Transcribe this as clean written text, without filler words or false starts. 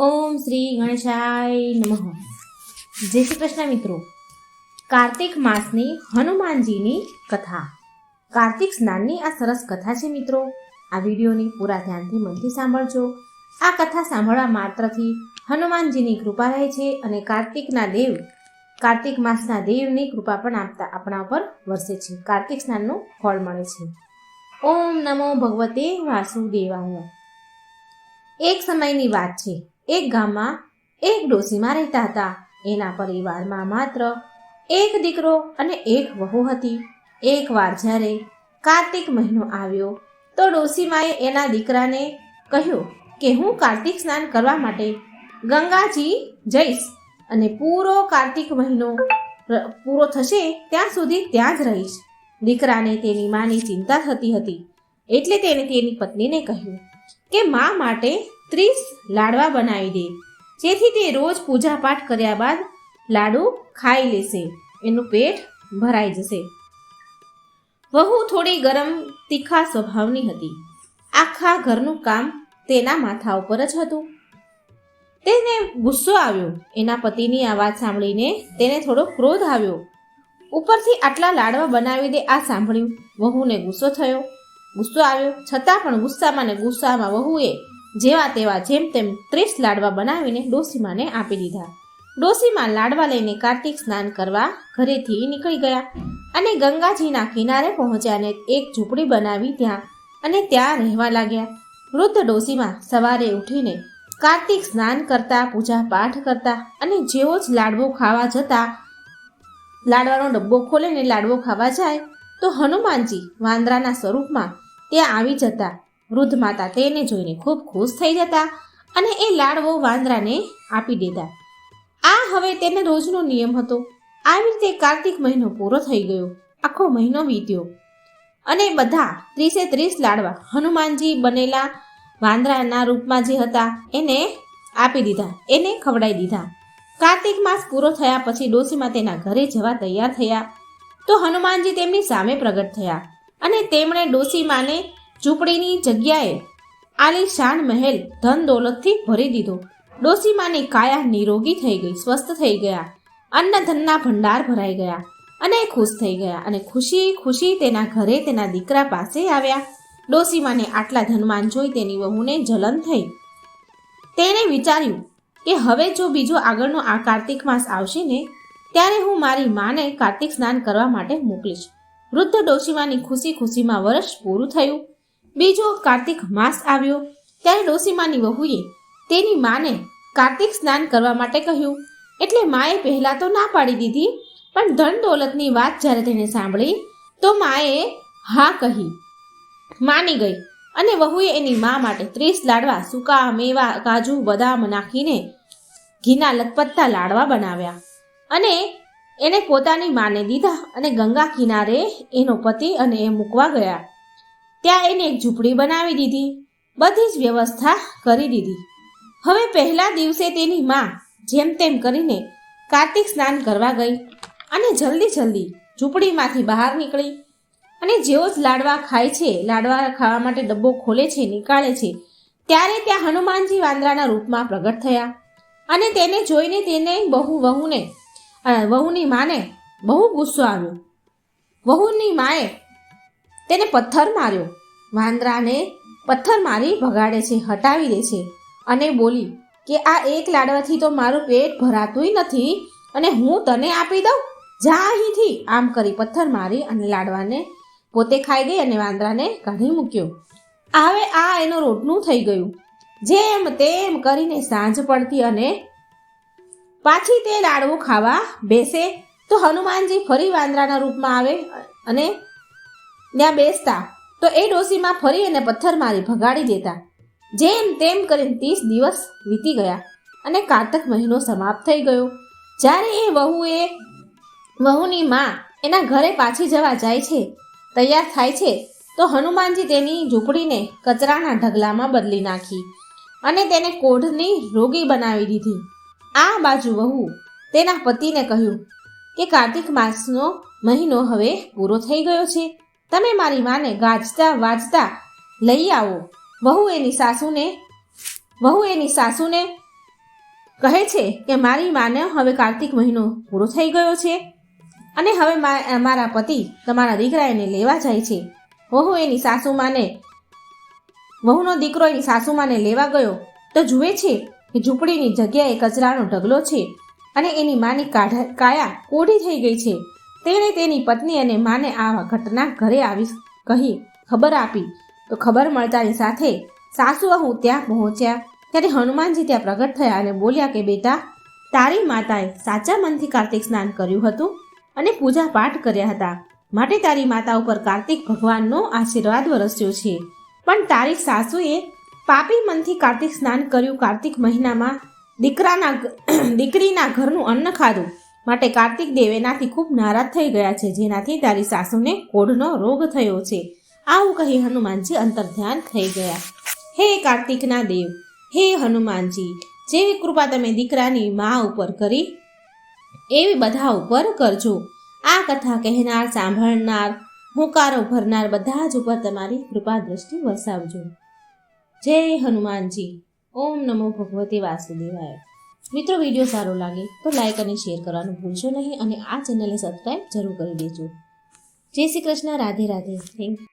ઓમ શ્રી ગણેશાય નમઃ. જય શ્રી કૃષ્ણ મિત્રો. કાર્તિક માસની હનુમાનજીની કથા. કાર્તિક સ્નાનની આ સરસ કથા છે મિત્રો. આ વિડીયોની પૂરા ધ્યાનથી મનથી સાંભળજો. આ કથા સાંભળવા માત્રથી હનુમાનજીની કૃપા રહે છે અને કાર્તિક માસના દેવની કૃપા પણ આપણા ઉપર વરસે છે. કાર્તિક સ્નાનનું ફળ મળે છે. ઓમ નમો ભગવતે વાસુદેવાય. એક સમયની વાત છે. એક ગામમાં એક ડોશીમાં રહેતા હતા. એના પરિવારમાં માત્ર એક દીકરો અને એક વહુ હતી. એકવાર જ્યારે કાર્તિક મહિનો આવ્યો તો ડોશીમાએ એના દીકરાને કહ્યું કે હું કાર્તિક સ્નાન કરવા માટે ગંગાજી જઈશ અને પૂરો કાર્તિક મહિનો પૂરો થશે ત્યાં સુધી ત્યાં જ રહીશ. દીકરાને તેની માની ચિંતા થતી હતી એટલે તેણે તેની પત્નીને કહ્યું કે મા માટે 30 લાડવા બનાવી દે, જેથી તે રોજ પૂજા પાઠ કર્યા બાદ લાડુ ખાઈ લેશે, એનું પેટ ભરાઈ જશે. વહુ થોડી ગરમ તીખા સ્વભાવની હતી. આખા ઘરનું કામ તેના માથા ઉપર જ હતું. તેને ગુસ્સો આવ્યો. એના પતિની આ વાત સાંભળીને તેને થોડો ક્રોધ આવ્યો. ઉપરથી આટલા લાડવા બનાવી દે આ સાંભળ્યું વહુને ગુસ્સો આવ્યો. છતાં પણ ગુસ્સામાં વહુએ જેવા તેવા જેમ તેમ 30 લાડવા બનાવીને ડોશીમાને આપી દીધા. ડોશીમા લાડવા લઈને કાર્તિક સ્નાન કરવા ઘરેથી નીકળી ગયા અને ગંગાજીના કિનારે પહોંચ્યા ને એક ઝૂંપડી બનાવી ત્યાં રહેવા લાગ્યા. વૃદ્ધ ડોશીમા સવારે ઉઠીને કાર્તિક સ્નાન કરતા, પૂજા પાઠ કરતા અને જેવો જ લાડવો ખાવા જતા, લાડવાનો ડબ્બો ખોલે ને લાડવો ખાવા જાય તો હનુમાનજી વાંદરાના સ્વરૂપમાં ત્યાં આવી જતા. વૃદ્ધ માતા તેને જોઈને ખૂબ ખુશ થઈ જતા અને એ લાડવો વાંદરાને આપી દેતા. આ હવે તેને રોજનો નિયમ હતો. આવી રીતે કાર્તિક મહિનો પૂરો થઈ ગયો. આખો મહિનો વીત્યો અને બધા 30 લાડવા હનુમાનજી બનેલા વાંદરાના રૂપમાં જે હતા એને આપી દીધા, એને ખવડાવી દીધા. કાર્તિક માસ પૂરો થયા પછી ડોશીમા તેના ઘરે જવા તૈયાર થયા તો હનુમાનજી તેમની સામે પ્રગટ થયા અને તેમણે ડોશીમાને ઝૂંપડીની જગ્યાએ આલીશાન મહેલ ધન દોલતથી ભરી દીધો. ડોશીમાની કાયા નિરોગી થઈ ગઈ, સ્વસ્થ થઈ ગયા, અન્ન ધનના ભંડાર ભરાઈ ગયા અને ખુશ થઈ ગયા અને ખુશી તેના ઘરે તેના દીકરા પાસે આવ્યા. ડોશીમાને આટલા ધનવાન જોઈ તેની વહુને જલન થઈ. તેણે વિચાર્યું કે હવે જો બીજો આગળનો આ કાર્તિક માસ આવશે ને ત્યારે હું મારી માને કાર્તિક સ્નાન કરવા માટે મોકલીશ. વૃદ્ધ ડોશીમાની ખુશીમાં વર્ષ પૂરું થયું. બીજો કાર્તિક માસ આવ્યો ત્યારે ડોશીમાની વહુએ તેની માને કાર્તિક સ્નાન કરવા માટે કહ્યું. એટલે માએ પહેલા તો ના પાડી દીધી, પણ ધન દોલતની વાત જ્યારે તેને સાંભળી તો માએ હા કહી, માની ગઈ અને વહુએ એની મા માટે 30 લાડવા, સૂકા મેવા, કાજુ, બદામ નાખીને ઘીના લથપથતા લાડવા બનાવ્યા અને એને પોતાની માને દીધા અને ગંગા કિનારે એનો પતિ અને એ મૂકવા ગયા. ત્યાં એને એક ઝૂંપડી બનાવી દીધી, બધી જ વ્યવસ્થા કરી દીધી. હવે પહેલા દિવસે તેની મા જેમ તેમ કરીને કાર્તિક સ્નાન કરવા ગઈ અને જલ્દી ઝૂંપડીમાંથી બહાર નીકળી અને જેવો જ લાડવા ખાય છે, લાડવા ખાવા માટે ડબ્બો ખોલે છે, નીકાળે છે, ત્યારે ત્યાં હનુમાનજી વાંદરાના રૂપમાં પ્રગટ થયા અને તેને જોઈને તેને વહુની માને બહુ ગુસ્સો આવ્યો. વહુની માએ તેને પથ્થર માર્યો. વાંદરાને પથ્થર મારી ભગાડે છે, હટાવી દે છે અને બોલી કે આ એક લાડવાથી તો મારું પેટ ભરાતુંય નથી અને હું તને આપી દઉં, જા અહીંથી. આમ કરી પથ્થર મારી અને લાડવાને પોતે ખાઈ ગઈ અને વાંદરાને કાઢી મૂક્યો. હવે આ એનો રોટનું થઈ ગયું. જેમ તેમ કરીને સાંજ પડતી અને પાછી તે લાડવો ખાવા બેસે તો હનુમાનજી ફરી વાંદરાના રૂપમાં આવે અને ત્યાં બેસતા તો એ ડોશીમાં ફરી એને પથ્થર મારી ભગાડી દેતા. જેમ તેમ કરીને 30 દિવસ વીતી ગયા અને કાર્તિક મહિનો સમાપ્ત થઈ ગયો. જ્યારે એ વહુની માં એના ઘરે પાછી જવા જાય છે, તૈયાર થાય છે તો હનુમાનજી તેની ઝૂંપડીને કચરાના ઢગલામાં બદલી નાખી અને તેને કોઢની રોગી બનાવી દીધી. આ બાજુ વહુ તેના પતિને કહ્યું કે કાર્તિક માસનો મહિનો હવે પૂરો થઈ ગયો છે, તમે મારી માને ગાજતા વાજતા લઈ આવો. વહુ એની સાસુને કહે છે કે મારી માને હવે કાર્તિક મહિનો પૂરો થઈ ગયો છે અને હવે મારા પતિ તમારા દીકરા એને લેવા જાય છે. વહુનો દીકરો એની સાસુમાને લેવા ગયો તો જુએ છે કે ઝૂંપડીની જગ્યાએ કચરાનો ઢગલો છે અને એની માની કાયા કોઢી થઈ ગઈ છે. તેણે તેની પત્ની અને માને આ ઘટના ઘરે આવી કહી ખબર આપી તો ખબર મળતાની સાથે સાસુ વહુ ત્યાં પહોંચ્યા ત્યારે હનુમાનજી ત્યાં પ્રગટ થયા અને બોલ્યા કે બેટા, તારી માતાએ સાચા મનથી કાર્તિક સ્નાન કર્યું હતું અને પૂજા પાઠ કર્યા હતા, માટે તારી માતા ઉપર કાર્તિક ભગવાનનો આશીર્વાદ વરસ્યો છે. પણ તારી સાસુએ પાપી મનથી કાર્તિક સ્નાન કર્યું, કાર્તિક મહિનામાં દીકરીના ઘરનું અન્ન ખાધું, માટે કાર્તિક દેવ એનાથી ખૂબ નારાજ થઈ ગયા છે, જેનાથી તારી સાસુને કોઢનો રોગ થયો છે. આવું કહી હનુમાનજી અંતર્ધ્યાન થઈ ગયા. હે કાર્તિકના દેવ, હે હનુમાનજી, જેવી કૃપા તમે દીકરાની મા ઉપર કરી એવી બધા ઉપર કરજો. આ કથા કહેનાર, સાંભળનાર, હુંકારો ભરનાર બધા જ ઉપર તમારી કૃપા દ્રષ્ટિ વરસાવજો. જય હનુમાનજી. ઓમ નમો ભગવતે વાસુદેવાય. મિત્રો, વિડીયો સારો લાગે તો લાઈક અને શેર કરવાનું ભૂલશો નહીં અને આ ચેનલને સબસ્ક્રાઈબ જરૂર કરી દેજો. જય શ્રી કૃષ્ણ. રાધે રાધે. Thank you.